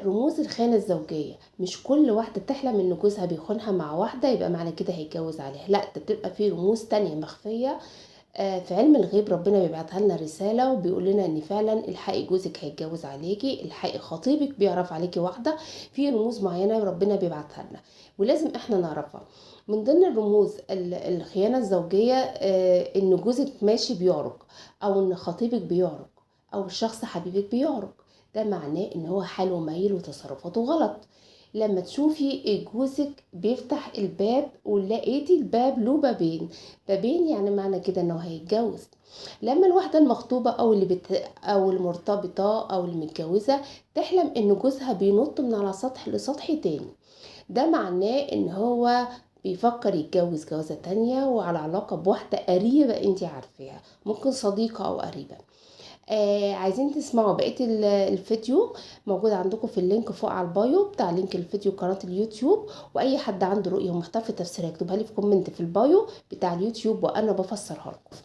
رموز الخيانة الزوجية، مش كل واحدة تحلم ان جوزها بيخونها مع واحدة يبقى معنى كده هيتجوز عليها، لا ده بتبقى في رموز تانية مخفية. في علم الغيب ربنا بيبعتها لنا رسالة وبيقول لنا ان فعلا الحقي جوزك هيتجوز عليكي، الحقي خطيبك بيعرف عليكي واحدة. في رموز معينة ربنا بيبعتها لنا ولازم احنا نعرفها. من ضمن الرموز الخيانة الزوجية ان جوزك ماشي بيعرج، او ان خطيبك بيعرج، او الشخص حبيبك بيعرج. ده معناه ان هو حاله مايل وتصرفاته غلط. لما تشوفي جوزك بيفتح الباب ولقيتي الباب له بابين، بابين يعني معنى كده انه هيتجوز. لما الواحدة المخطوبة او او المرتبطة او المتجوزة تحلم ان جوزها بينط من على سطح لسطح تاني، ده معناه ان هو بيفكر يتجوز جوازة تانية وعلى علاقة بواحدة قريبة انتي عارفاها، ممكن صديقة او قريبة. عايزين تسمعوا بقية الفيديو، موجود عندكم في اللينك فوق على البايو بتاع لينك الفيديو قناة اليوتيوب. واي حد عنده رؤية ومحتار في التفسير يكتبها لي في كومنت في البايو بتاع اليوتيوب وانا بفسرها لكم.